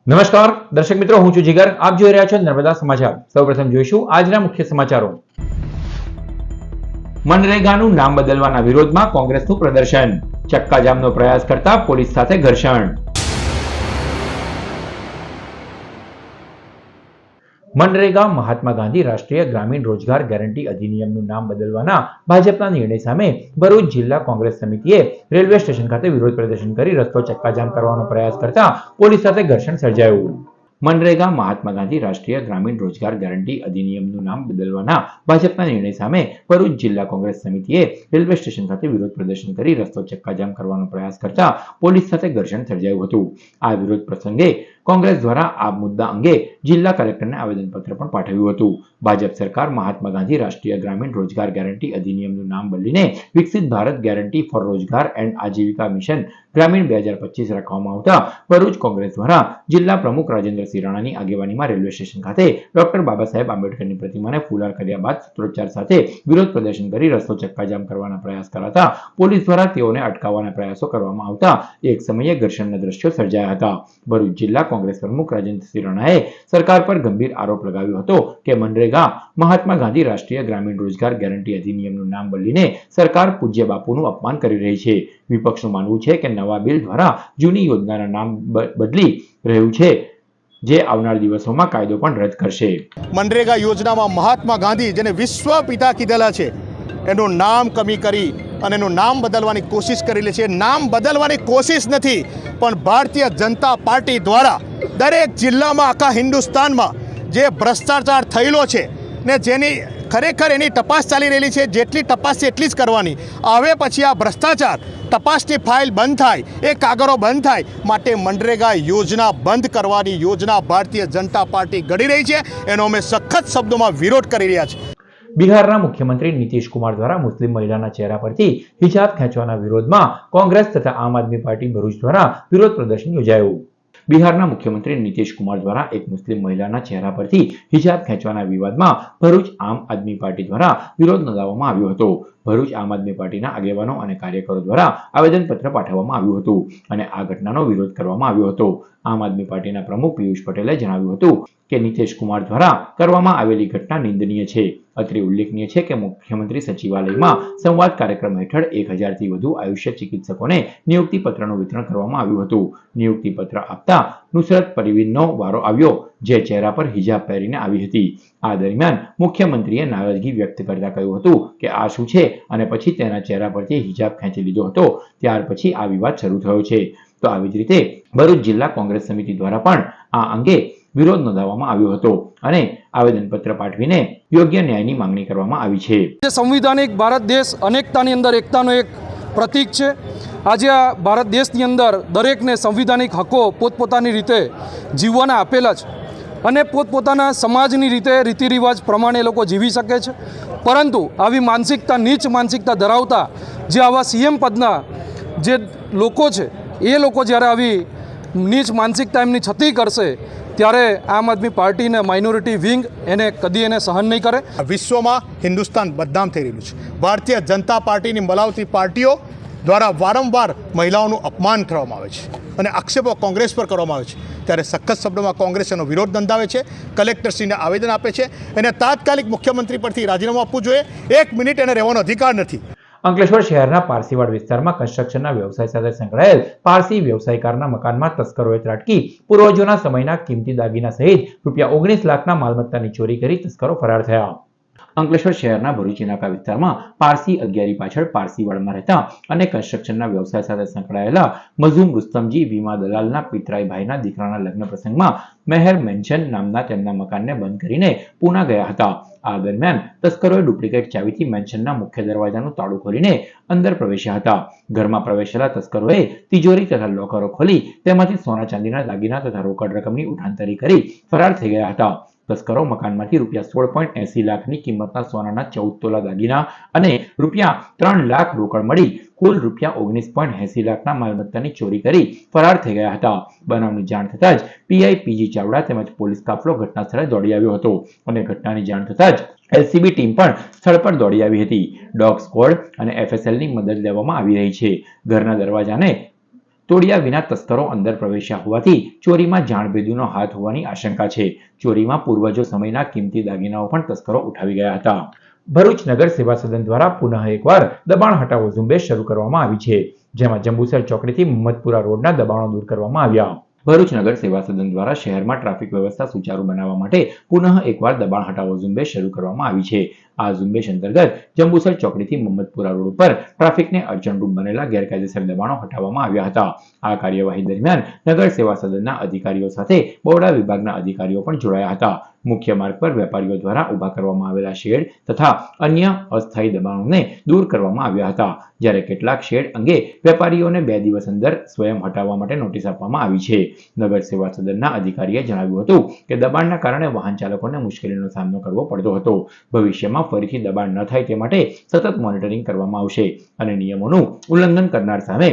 નમસ્કાર દર્શક મિત્રો, હું છું જીગર. આપ જોઈ રહ્યા છો નર્મદા સમાચાર. સૌપ્રથમ જોઈશું આજના મુખ્ય સમાચારો. મનરેગાનું નામ બદલવાના વિરોધમાં કોંગ્રેસનું પ્રદર્શન. ચક્કાજામનો પ્રયાસ કરતા પોલીસ સાથે ઘર્ષણ. મનરેગા મહાત્મા ગાંધી રાષ્ટ્રીય ગ્રામીણ રોજગાર ગેરંટી અધિનિયમનું નામ બદલવાના ભાજપના નિર્ણય સામે ભરૂચ જિલ્લા કોંગ્રેસ સમિતિએ રેલવે સ્ટેશન ખાતે વિરોધ પ્રદર્શન કરી રસ્તો ચક્કાજામ કરવાનો પ્રયાસ કરતા પોલીસ સાથે ઘર્ષણ સર્જાયું. મનરેગા મહાત્મા ગાંધી રાષ્ટ્રીય ગ્રામીણ રોજગાર ગેરંટી અધિનિયમનું નામ બદલવાના ભાજપના નિર્ણય સામે ભરૂચ જિલ્લા કોંગ્રેસ સમિતિએ રેલવે સ્ટેશન ખાતે વિરોધ પ્રદર્શન કરી રસ્તો ચક્કાજામ કરવાનો પ્રયાસ કરતા પોલીસ સાથે ઘર્ષણ સર્જાયું હતું. આ વિરોધ પ્રસંગે કોંગ્રેસ દ્વારા આ મુદ્દા અંગે જિલ્લા કલેક્ટરને આવેદનપત્ર પણ પાઠવ્યું હતું. ભાજપ સરકાર મહાત્મા ગાંધી રાષ્ટ્રીય ગ્રામીણ રોજગાર ગેરંટી અધિનિયમનું નામ બદલીને વિકસિત ભારત ગેરંટી ફોર રોજગાર એન્ડ આજીવિકા મિશન ગ્રામીણ 2025 રાખવામાં આવતા ભરૂચ કોંગ્રેસ દ્વારા જિલ્લા પ્રમુખ રાજેન્દ્રસિંહ રાણાની આગેવાનીમાં રેલવે સ્ટેશન ખાતે ડોક્ટર બાબા સાહેબ આંબેડકરની પ્રતિમાને ફુલહાર કર્યા બાદ સૂત્રોચ્ચાર સાથે વિરોધ પ્રદર્શન કરી રસ્તો ચક્કાજામ કરવાના પ્રયાસ કરાતા પોલીસ દ્વારા તેઓને અટકાવવાના પ્રયાસો કરવામાં આવતા એક સમયે ઘર્ષણના દ્રશ્યો સર્જાયા હતા. ભરૂચ જિલ્લા કોંગ્રેસ પ્રમુખ રાજેન્દ્રસિંહ રાણાએ સરકાર પર ગંભીર આરોપ લગાવ્યો હતો કે મનરેગા મહાત્મા ગાંધી રાષ્ટ્રીય ગ્રામીણ રોજગાર ગેરંટી અધિનિયમનું નામ બદલીને સરકાર પૂજ્ય બાપુનું અપમાન કરી રહી છે. વિપક્ષનું માનવું છે કે નવા બિલ દ્વારા જૂની યોજનાના નામ બદલી રહ્યું છે, જે આવનાર દિવસોમાં કાયદો પણ રદ કરશે. મનરેગા યોજનામાં મહાત્મા ગાંધી જેને વિશ્વ પિતા કીધેલા છે એનું નામ કમી કરી અને એનું નામ બદલવાની કોશિશ કરેલી છે. નામ બદલવાની કોશિશ નથી, પણ ભારતીય જનતા પાર્ટી દ્વારા દરેક જિલ્લામાં આખા હિન્દુસ્તાનમાં જે ભ્રષ્ટાચાર થયેલો છે ને જેની ખરેખર એની તપાસ ચાલી રહેલી છે, જેટલી તપાસ છે એટલી જ કરવાની. હવે પછી આ ભ્રષ્ટાચાર તપાસની ફાઇલ બંધ થાય, એ કાગળો બંધ થાય માટે મનરેગા યોજના બંધ કરવાની યોજના ભારતીય જનતા પાર્ટી ઘડી રહી છે. એનો અમે સખત શબ્દોમાં વિરોધ કરી રહ્યા છીએ. બિહારના મુખ્યમંત્રી નીતિશ કુમાર દ્વારા મુસ્લિમ મહિલાના ચહેરા પરથી હિજાબ ખેંચવાના વિરોધમાં કોંગ્રેસ તથા આમ આદમી પાર્ટી ભરૂચ દ્વારા વિરોધ પ્રદર્શન યોજાયું. બિહારના મુખ્યમંત્રી નીતિશ કુમાર દ્વારા એક મુસ્લિમ મહિલાના ચહેરા પરથી હિજાબ ખેંચવાના વિવાદમાં ભરૂચ આમ આદમી પાર્ટી દ્વારા વિરોધ નોંધાવવામાં આવ્યો હતો. ભરૂચ આમ આદમી પાર્ટીના આગેવાનો અને કાર્યકરો દ્વારા આવેદનપત્ર પાઠવવામાં આવ્યું હતું અને આ ઘટનાનો વિરોધ કરવામાં આવ્યો હતો. આમ આદમી પાર્ટીના પ્રમુખ પિયુષ પટેલે જણાવ્યું હતું કે નીતિશ કુમાર દ્વારા કરવામાં આવેલી ઘટના નિંદનીય છે. અત્રે ઉલ્લેખનીય છે કે મુખ્યમંત્રી સચિવાલયમાં સંવાદ કાર્યક્રમ હેઠળ 1000થી વધુ આયુષ્ય ચિકિત્સકોને નિયુક્તિ પત્રનું વિતરણ કરવામાં આવ્યું હતું. નિયુક્તિ પત્ર આપતા નુસરત પરવીનનો વારો આવ્યો, જે ચહેરા પર હિજાબ પહેરીને આવી હતી. આ દરમિયાન મુખ્યમંત્રીએ નારાજગી વ્યક્ત કરતા કહ્યું હતું કે આ શું છે, અને પછી તેના ચહેરા પરથી હિજાબ ખેંચી લીધો હતો. ત્યાર પછી આ વિવાદ શરૂ થયો છે. તો આવી જ રીતે ભરૂચ જિલ્લા કોંગ્રેસ સમિતિ દ્વારા પણ આ અંગે વિરોધ નોંધાવવામાં આવ્યો હતો અને આવેદનપત્ર પાઠવીને યોગ્ય ન્યાયની માંગણી કરવામાં આવી છે. સંવિધાનિક ભારત દેશ અનેકતાની અંદર એકતાનો એક પ્રતીક છે. આજે આ ભારત દેશની અંદર દરેકને સંવિધાનિક હકો પોતપોતાની રીતે જીવવાના આપેલા છે અને પોતપોતાના સમાજની રીતે રીતિરિવાજ પ્રમાણે લોકો જીવી શકે છે. પરંતુ આવી માનસિકતા, નીચ માનસિકતા ધરાવતા જે આવા સીએમ પદના જે લોકો છે, એ લોકો જ્યારે આવી નીચ માનસિકતા એમની છતી કરશે ત્યારે આમ આદમી પાર્ટીને માઇનોરિટી વિંગ કદી એને સહન નહીં કરે. વિશ્વમાં હિન્દુસ્તાન બદનામ થઈ રહ્યું છે. ભારતીય જનતા પાર્ટીની મલાવતી પાર્ટીઓ દ્વારા વારંવાર મહિલાઓનું અપમાન કરવામાં આવે છે અને આક્ષેપો કોંગ્રેસ પર કરવામાં આવે છે. ત્યારે સખત શબ્દોમાં કોંગ્રેસ એનો વિરોધ નોંધાવે છે, કલેક્ટરશ્રીને આવેદન આપે છે. એને તાત્કાલિક મુખ્યમંત્રી પરથી રાજીનામું આપવું જોઈએ. 1 મિનિટ એને રહેવાનો અધિકાર નથી. અંકલેશ્વર શહેરના પારસીવાડ વિસ્તારમાં કન્સ્ટ્રક્શનના વ્યવસાય સાથે સંકળાયેલ પારસી વ્યવસાયકારના મકાનમાં તસ્કરોએ ત્રાટકી પૂર્વજોના સમયના કિંમતી દાગીના સહિત ₹19 લાખના માલમત્તાની ચોરી કરી તસ્કરો ફરાર થયા. અંકલેશ્વર શહેરના ભરૂચ નાકા વિસ્તારમાં પારસી અગિયારી પાછળ પારસીવાડમાં રહેતા અને કન્સ્ટ્રક્શનના વ્યવસાય સાથે સંકળાયેલા મઝૂમ રુસ્તમજી વીમા દલાલના પિતરાઈભાઈના દીકરાના લગ્ન પ્રસંગમાં મેહર મેન્શન નામના તેમના મકાનને બંધ કરીને પૂના ગયા હતા. આ દરમિયાન તસ્કરોએ ડુપ્લિકેટ ચાવીથી મેન્શનના મુખ્ય દરવાજાનું તાળું ખોલીને અંદર પ્રવેશ્યા હતા. ઘરમાં પ્રવેશેલા તસ્કરોએ તિજોરી તથા લોકરો ખોલી તેમાંથી સોના ચાંદીના દાગીના તથા રોકડ રકમની ઉઠાંતરી કરી ફરાર થઈ ગયા હતા. તસ્કરો મકાનમાંથી ₹16.80 લાખની કિંમતના સોનાના 14 તોલા દાગીના અને ₹3 લાખ રોકડ મળી કુલ ₹19.80 લાખના માલમત્તાની ચોરી કરી ફરાર થઈ ગયા હતા. બનાવની જાણ થતાં જ પીઆઈ પીજી ચાવડા તેમજ પોલીસ કાફલો ઘટના સ્થળે દોડી આવ્યો હતો અને ઘટનાની જાણ થતાં જ એલસીબી ટીમ પણ સ્થળ પર દોડી આવી હતી. ડોગ સ્ક્વોડ અને એફએસએલની મદદ લેવામાં આવી રહી છે. ઘરના દરવાજાને તોડ્યા વિના તસ્કરો અંદર પ્રવેશ્યા હોવાથી ચોરીમાં જાણભેદુનો હાથ હોવાની આશંકા છે. ચોરીમાં પૂર્વજો સમયના કિંમતી દાગીનાઓ પણ તસ્કરો ઉઠાવી ગયા હતા. ભરૂચ નગર સેવા સદન દ્વારા પુનઃ એકવાર દબાણ હટાવો ઝુંબેશ શરૂ કરવામાં આવી છે, જેમાં જંબુસર ચોકડીથી મહમ્મદપુરા રોડના દબાણો દૂર કરવામાં આવ્યા. ભરૂચ નગર સેવા સદન દ્વારા શહેરમાં ટ્રાફિક વ્યવસ્થા સુચારુ બનાવવા માટે પુનઃ એકવાર દબાણ હટાવો ઝુંબેશ શરૂ કરવામાં આવી છે. આ ઝુંબેશ અંતર્ગત જંબુસર ચોકડીથી મહમ્મદપુરા રોડ ઉપર ટ્રાફિકને અડચણરૂપ બનેલા ગેરકાયદેસર દબાણો હટાવવામાં આવ્યા હતા. આ કાર્યવાહી દરમિયાન નગર સેવા સદનના અધિકારીઓ સાથે બરોડા વિભાગના અધિકારીઓ પણ જોડાયા હતા. મુખ્ય માર્ગ પર વેપારીઓ દ્વારા ઊભા કરવામાં આવેલા શેડ તથા અન્ય અસ્થાયી દબાણોને દૂર કરવામાં આવ્યા હતા, જ્યારે કેટલાક શેડ અંગે વેપારીઓને 2 દિવસ અંદર સ્વયં હટાવવા માટે નોટિસ આપવામાં આવી છે. નગર સેવા સદનના અધિકારીએ જણાવ્યું હતું કે દબાણના કારણે વાહન ચાલકોને મુશ્કેલીનો સામનો કરવો પડતો હતો. ભવિષ્યમાં ફરીથી દબાણ ન થાય તે માટે સતત મોનિટરિંગ કરવામાં આવશે અને નિયમોનું ઉલ્લંઘન કરનાર સામે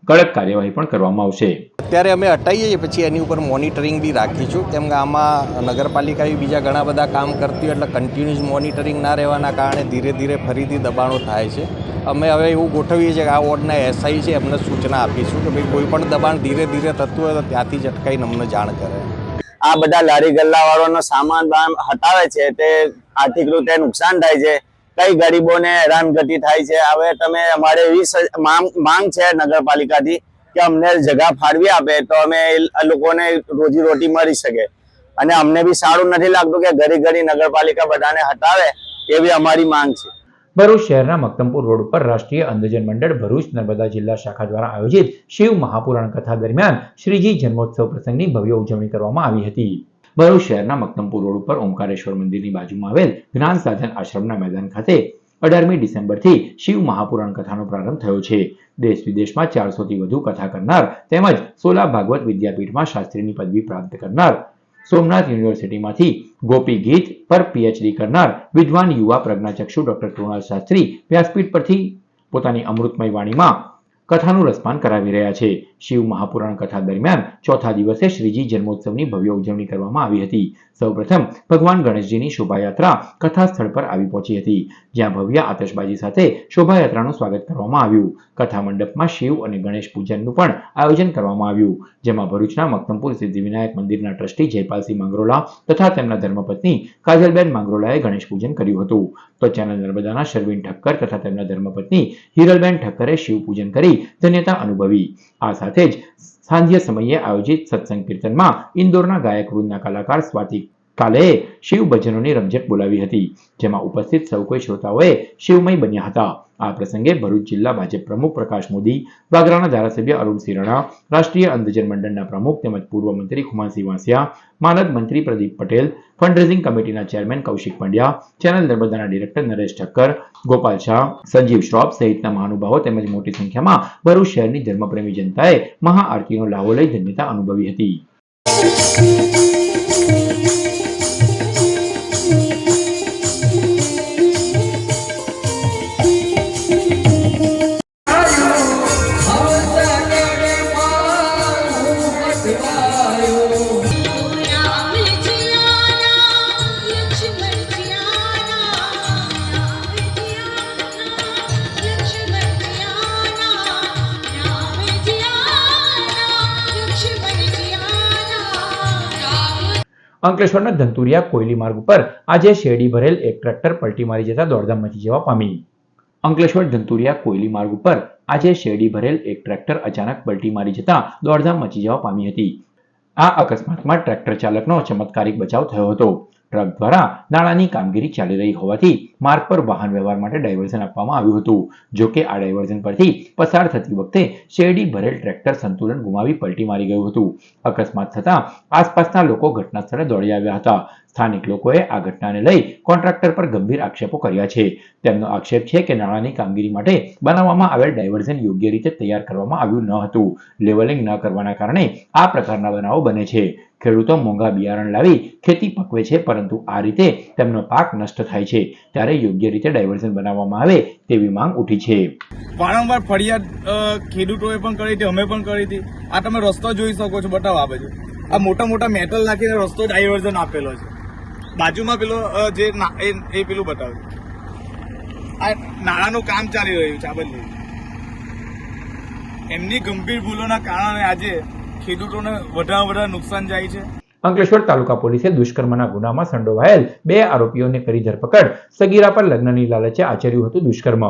કડક કાર્યવાહી પણ કરવામાં આવશે. અત્યારે અમે હટાવીએ છીએ, પછી એની ઉપર મોનિટરિંગ બી રાખીશું, કેમ કે આમાં નગરપાલિકા બીજા ઘણા બધા કામ કરતી હોય એટલે કન્ટિન્યુઅસ મોનિટરિંગ ના રહેવાના કારણે ધીરે ધીરે ફરીથી દબાણો થાય છે. અમે હવે એવું ગોઠવીએ છીએ કે આ વોર્ડના એસઆઈ છે એમને સૂચના આપીશું કે ભાઈ કોઈ પણ દબાણ ધીરે ધીરે થતું હોય તો ત્યાંથી જ અટકાઈને અમને જાણ કરે. આ બધા લારી ગલ્લાવાળાનો સામાન હટાવે છે તે આર્થિક રીતે નુકસાન થાય છે, કઈ ગરીબોને હેરાનગતિ થાય છે. હવે તમે અમારે એવી માંગ છે નગરપાલિકાથી કે અમને જગ્યા ફાળવી આપે તો અમે લોકોને રોજીરોટી મળી શકે, અને અમને બી સારું નથી લાગતું કે ઘડી નગરપાલિકા બધાને હટાવે, એવી અમારી માંગ છે. ભરૂચ શહેરના મક્તમપુર રોડ ઉપર રાષ્ટ્રીય અંધજન મંડળ ભરૂચ નર્મદા જિલ્લા શાખા દ્વારા આયોજિત શિવ મહાપુરાણ કથા દરમિયાન શ્રીજી જન્મોત્સવ પ્રસંગની ભવ્ય ઉજવણી કરવામાં આવી હતી. ભરૂચ શહેરના મક્તમપુર રોડ ઉપર ઓમકારેશ્વર મંદિરની બાજુમાં આવેલ જ્ઞાન સાધન આશ્રમના મેદાન ખાતે 18મી ડિસેમ્બરથી શિવ મહાપુરાણ કથાનો પ્રારંભ થયો છે. દેશ વિદેશમાં 400થી વધુ કથા કરનાર તેમજ સોલા ભાગવત વિદ્યાપીઠમાં શાસ્ત્રીની પદવી પ્રાપ્ત કરનાર, સોમનાથ યુનિવર્સિટીમાંથી ગોપી ગીત પર પીએચડી કરનાર વિદ્વાન યુવા પ્રજ્ઞાચક્ષુ ડોક્ટર કૃણાલ શાસ્ત્રી વ્યાસપીઠ પરથી પોતાની અમૃતમય વાણીમાં કથાનું રસપાન કરાવી રહ્યા છે. શિવ મહાપુરાણ કથા દરમિયાન ચોથા દિવસે શ્રીજી જન્મોત્સવની ભવ્ય ઉજવણી કરવામાં આવી હતી. સૌપ્રથમ ભગવાન ગણેશજીની શોભાયાત્રા કથા સ્થળ પર આવી પહોંચી હતી, જ્યાં ભવ્ય આતશબાજી સાથે શોભાયાત્રાનું સ્વાગત કરવામાં આવ્યું. કથા મંડપમાં શિવ અને ગણેશ પૂજનનું પણ આયોજન કરવામાં આવ્યું, જેમાં ભરૂચના મક્તમપુર સિદ્ધિવિનાયક મંદિરના ટ્રસ્ટી જયપાલસિંહ માંગરોલા તથા તેમના ધર્મપત્ની કાજલબેન માંગરોલાએ ગણેશ પૂજન કર્યું હતું. તો ચેનલ નર્મદાના શર્વિન ઠક્કર તથા તેમના ધર્મપત્ની હિરલબેન ઠક્કરે શિવ પૂજન કરી ધન્યતા અનુભવી. આ સાથે જ સાંધ્ય સમયે આયોજિત સત્સંગ કીર્તનમાં ઇન્દોરના ગાયક વૃંદના કલાકાર સ્વાતિ કાલેએ શિવ ભજનોની રમઝટ બોલાવી હતી, જેમાં ઉપસ્થિત સૌ કોઈ શ્રોતાઓએ શિવમય બન્યા હતા. આ પ્રસંગે ભરૂચ જિલ્લા ભાજપ પ્રમુખ પ્રકાશ મોદી, વાગરાના ધારાસભ્ય અરુણસિંહ રણા, રાષ્ટ્રીય અંધજન મંડળના પ્રમુખ તેમજ પૂર્વ મંત્રી ખુમાનસિંહ વાંસિયા, માનદ મંત્રી પ્રદીપ પટેલ, ફંડરેઝિંગ કમિટીના ચેરમેન કૌશિક પંડ્યા, ચેનલ નર્મદાના ડિરેક્ટર નરેશ ઠક્કર, ગોપાલ શાહ, સંજીવ શ્રોફ સહિતના મહાનુભાવો તેમજ મોટી સંખ્યામાં ભરૂચ શહેરની ધર્મપ્રેમી જનતાએ મહાઆરતીનો લાહો લઈ ધન્યતા અનુભવી હતી. અંકલેશ્વરના ધંતુરિયા કોયલી માર્ગ ઉપર આજે શેરડી ભરેલ એક ટ્રેક્ટર પલટી મારી જતા દોડધામ મચી જવા પામી. અંકલેશ્વર ધંતુરિયા કોયલી માર્ગ ઉપર આજે શેરડી ભરેલ એક ટ્રેક્ટર અચાનક પલટી મારી જતા દોડધામ મચી જવા પામી હતી. આ અકસ્માતમાં ટ્રેક્ટર ચાલકનો ચમત્કારિક બચાવ થયો હતો. ટ્રક દ્વારા નાણાંની કામગીરી ચાલી રહી હોવાથી માર્ગ પર વાહન વ્યવહાર માટે ડાયવર્ઝન આપવામાં આવ્યું હતું. જો કે આ ડાયવર્ઝન પરથી પસાર થતી વખતે શેરડી ભરેલ ટ્રેક્ટર સંતુલન ગુમાવી પલટી મારી ગયું હતું. અકસ્માત થતાં આસપાસના લોકો ઘટના સ્થળે દોડી આવ્યા હતા. સ્થાનિક લોકોએ આ ઘટનાને લઈ કોન્ટ્રાક્ટર પર ગંભીર આક્ષેપો કર્યા છે. તેમનો આક્ષેપ છે કે નાણાંની કામગીરી માટે બનાવવામાં આવેલ ડાયવર્ઝન યોગ્ય રીતે તૈયાર કરવામાં આવ્યું ન હતું. લેવલિંગ ન કરવાના કારણે આ પ્રકારના બનાવો બને છે. ખેડૂતો મોંઘા બિયારણ લાવી ખેતી પકવે છે, પરંતુ આ રીતે તેમનો પાક નષ્ટ થાય છે. ત્યારે યોગ્ય રીતે ડાયવર્ઝન બનાવવામાં આવે તેવી માંગ ઉઠી છે. વારંવાર ફરિયાદ ખેડૂતોએ પણ કરી હતી, અમે પણ કરી હતી. આ તમે રસ્તો જોઈ શકો છો, બતાવો આ બાજુ. આ મોટા મોટા મેટલ નાખીને રસ્તો ડાયવર્ઝન આપેલો છે. બાજુમાં પેલો જે એ પેલું બતાવે, આ નાણાંનું કામ ચાલી રહ્યું છે. આ બધું એમની ગંભીર ભૂલોના કારણે આજે ખેડૂતોને વધારે નુકસાન જાય છે. અંકલેશ્વર તાલુકા પોલીસે દુષ્કર્મના ગુનામાં સંડોવાયેલ 2 આરોપીઓને કરી ધરપકડ. સગીરા પર લગ્નની લાલચે આચર્યું હતું દુષ્કર્મ.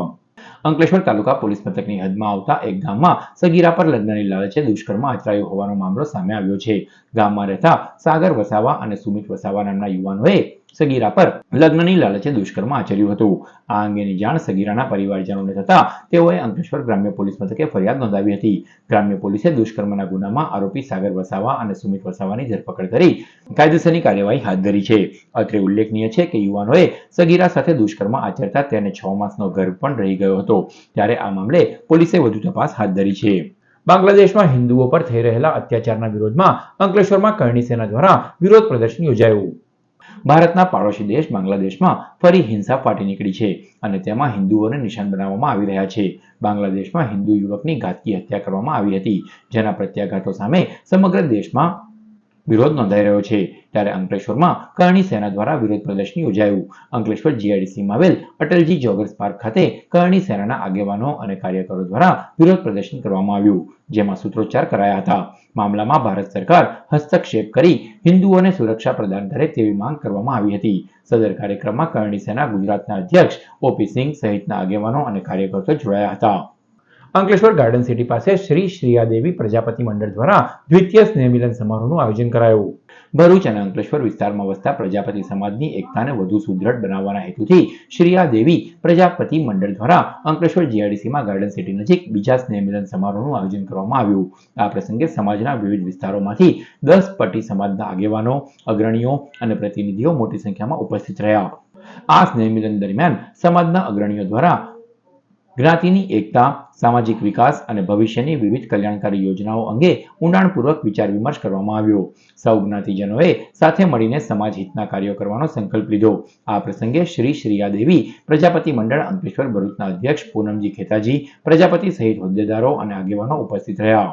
અંકલેશ્વર તાલુકા પોલીસ મથકની હદમાં આવતા એક ગામમાં સગીરા પર લગ્નની લાલચે દુષ્કર્મ આચરાયો હોવાનો મામલો સામે આવ્યો છે. ગામમાં રહેતા સાગર વસાવા અને સુમિત વસાવા નામના યુવાનોએ સગીરા પર લગ્નની લાલચે દુષ્કર્મ આચર્યું હતું. આ અંગેની જાણ સગીરાના પરિવારજનોને થતા તેઓએ અંકલેશ્વર ગ્રામ્ય પોલીસ મથકે ફરિયાદ નોંધાવી હતી. ગ્રામ્ય પોલીસે દુષ્કર્મના ગુનામાં આરોપી સાગર વસાવા અને સુમિત વસાવાની ધરપકડ કરી કાયદેસરની કાર્યવાહી હાથ ધરી છે. અત્રે ઉલ્લેખનીય છે કે યુવાનોએ સગીરા સાથે દુષ્કર્મ આચરતા તેને 6 માસનો ગર્ભ પણ રહી ગયો હતો. ત્યારે આ મામલે પોલીસે વધુ તપાસ હાથ ધરી છે. બાંગ્લાદેશમાં હિન્દુઓ પર થઈ રહેલા અત્યાચારના વિરોધમાં અંકલેશ્વરમાં કરણી સેના દ્વારા વિરોધ પ્રદર્શન યોજાયું. ભારતના પાડોશી દેશ બાંગ્લાદેશમાં ફરી હિંસા ફાટી નીકળી છે અને તેમાં હિન્દુઓને નિશાન બનાવવામાં આવી રહ્યા છે. બાંગ્લાદેશમાં હિન્દુ યુવકની ઘાતકી હત્યા કરવામાં આવી હતી, જેના પ્રત્યાઘાતો સામે સમગ્ર દેશમાં વિરોધ નોંધાઈ રહ્યો છે. ત્યારે અંકલેશ્વરમાં કરણી સેના દ્વારા વિરોધ પ્રદર્શન યોજાયું. અંકલેશ્વર જીઆઈડીસીમાં આવેલ અટલજી જોગર્સ પાર્ક ખાતે કરણી સેનાના આગેવાનો અને કાર્યકરો દ્વારા વિરોધ પ્રદર્શન કરવામાં આવ્યું, જેમાં સૂત્રોચ્ચાર કરાયા હતા. મામલામાં ભારત સરકાર હસ્તક્ષેપ કરી હિન્દુઓને સુરક્ષા પ્રદાન કરે તેવી માંગ કરવામાં આવી હતી. સદર કાર્યક્રમમાં કરણી સેના ગુજરાતના અધ્યક્ષ ઓપી સિંહ સહિતના આગેવાનો અને કાર્યકરો જોડાયા હતા. અંકલેશ્વર ગાર્ડન સિટી પાસે શ્રી શ્રીયાદેવી પ્રજાપતિ મંડળ દ્વારા દ્વિતીય સ્નેહમિલન સમારોહનું આયોજન કરાયું. ભરૂચ અને અંકલેશ્વર વિસ્તારમાં વસતા પ્રજાપતિ સમાજની એકતાને વધુ સુદૃઢ બનાવવાના હેતુથી શ્રીયાદેવી પ્રજાપતિ મંડળ દ્વારા અંકલેશ્વર જીઆઈડીસીમાં ગાર્ડન સિટી નજીક બીજા સ્નેહમિલન સમારોહનું આયોજન કરવામાં આવ્યું. આ પ્રસંગે સમાજના વિવિધ વિસ્તારોમાંથી 10 પટ્ટી સમાજના આગેવાનો, અગ્રણીઓ અને પ્રતિનિધિઓ મોટી સંખ્યામાં ઉપસ્થિત રહ્યા. આ સ્નેહમિલન દરમિયાન સમાજના અગ્રણીઓ દ્વારા જ્ઞાતિની એકતા, સામાજિક વિકાસ અને ભવિષ્યની વિવિધ કલ્યાણકારી યોજનાઓ અંગે ઊંડાણપૂર્વક વિચાર વિમર્શ કરવામાં આવ્યો. સૌ જ્ઞાતિજનોએ સાથે મળીને સમાજ હિતના કાર્યો કરવાનો સંકલ્પ લીધો. આ પ્રસંગે શ્રી શ્રીયાદેવી પ્રજાપતિ મંડળ અંકલેશ્વર ભરૂચના અધ્યક્ષ પૂનમજી ખેતાજી પ્રજાપતિ સહિત હોદ્દેદારો અને આગેવાનો ઉપસ્થિત રહ્યા.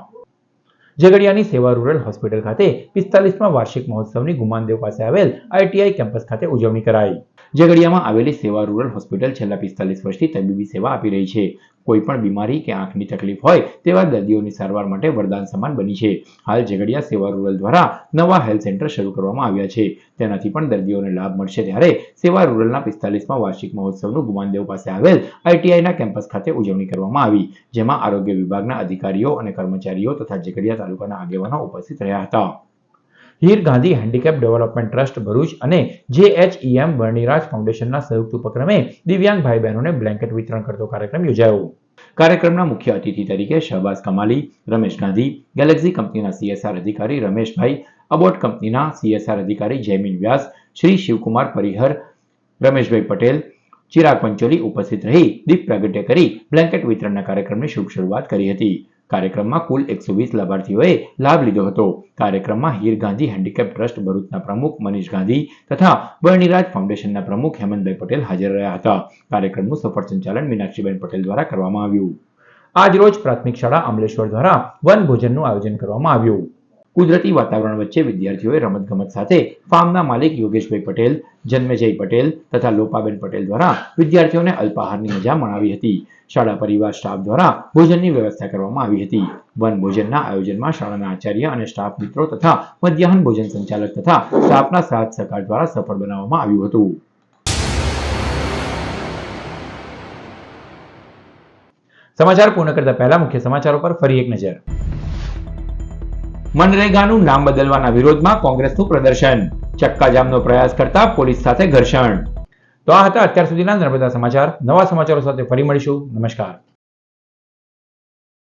ઝઘડિયાની સેવા રૂરલ હોસ્પિટલ ખાતે 45મા વાર્ષિક મહોત્સવની ગુમાનદેવ પાસે આવેલ આઈટીઆઈ કેમ્પસ ખાતે ઉજવણી કરાઈ. ઝઘડિયામાં આવેલી સેવા રૂરલ હોસ્પિટલ છેલ્લા 45 વર્ષથી તબીબી સેવા આપી રહી છે. કોઈ પણ બીમારી કે આંખની તકલીફ હોય તેવા દર્દીઓની સારવાર માટે વરદાન સમાન બની છે. હાલ ઝઘડિયા સેવા રૂરલ દ્વારા નવા હેલ્થ સેન્ટર શરૂ કરવામાં આવ્યા છે. તેનાથી પણ દર્દીઓને લાભ મળશે. ત્યારે સેવા રૂરલના 45મા વાર્ષિક મહોત્સવનું ગુમાનદેવ પાસે આવેલ આઈટીઆઈના કેમ્પસ ખાતે ઉજવણી કરવામાં આવી, જેમાં આરોગ્ય વિભાગના અધિકારીઓ અને કર્મચારીઓ તથા ઝઘડિયા તાલુકાના આગેવાનો ઉપસ્થિત રહ્યા હતા. Heer Gandhi handicap development trust Bharuch અને JHEM વર્ણિરાજ ફાઉન્ડેશનના સંયુક્ત ઉપક્રમે દિવ્યાંગ ભાઈ બહેનોને બ્લેન્કેટ વિતરણ કરતો કાર્યક્રમ યોજાયો. કાર્યક્રમના મુખ્ય અતિથિ તરીકે શહબાઝ કમાલી, રમેશ ગાંધી, ગેલેક્સી કંપનીના CSR અધિકારી રમેશભાઈ, અબોટ કંપનીના CSR અધિકારી જયમીન વ્યાસ, શ્રી શિવકુમાર પરિહર, રમેશભાઈ પટેલ, ચિરાગ પંચોલી ઉપસ્થિત રહી દીપ પ્રાગટ્ય કરી બ્લેન્કેટ વિતરણના કાર્યક્રમની શુભ શરૂઆત કરી હતી. કાર્યક્રમમાં કુલ 120 લાભાર્થીઓએ લાભ લીધો હતો. કાર્યક્રમમાં હીર ગાંધી હેન્ડીકેપ ટ્રસ્ટ ભરૂચના પ્રમુખ મનીષ ગાંધી તથા વર્ણિરાજ ફાઉન્ડેશનના પ્રમુખ હેમંતભાઈ પટેલ હાજર રહ્યા હતા. કાર્યક્રમનું સફળ સંચાલન મીનાક્ષીબેન પટેલ દ્વારા કરવામાં આવ્યું. આજ રોજ પ્રાથમિક શાળા અમલેશ્વર દ્વારા વન ભોજનનું આયોજન કરવામાં આવ્યું. કુદરતી વાતાવરણ વચ્ચે વિદ્યાર્થીઓએ રમતગમત સાથે ફાર્મના માલિક યોગેશભાઈ પટેલ, જન્મેજય પટેલ તથા લોપાબેન પટેલ દ્વારા વિદ્યાર્થીઓને અલ્પાહારની મજા માણવી હતી. શાળા પરિવાર સ્ટાફ દ્વારા ભોજનની વ્યવસ્થા કરવામાં આવી હતી. વન ભોજનના આયોજનમાં શાળાના આચાર્ય અને સ્ટાફ મિત્રો તથા મધ્યાહન ભોજન સંચાલક તથા સ્ટાફના સાથ સહકાર દ્વારા સફળ બનાવવામાં આવ્યું હતું. સમાચાર પૂર્ણ કરતા પહેલા મુખ્ય સમાચારો પર ફરી એક નજર. મનરેગાનું નામ બદલવાના વિરોધમાં કોંગ્રેસનું પ્રદર્શન, ચક્કાજામનો પ્રયાસ કરતા પોલીસ સાથે ઘર્ષણ. તો આ હતા અત્યાર સુધીના નર્મદા સમાચાર. નવા સમાચારો સાથે ફરી મળીશું. નમસ્કાર.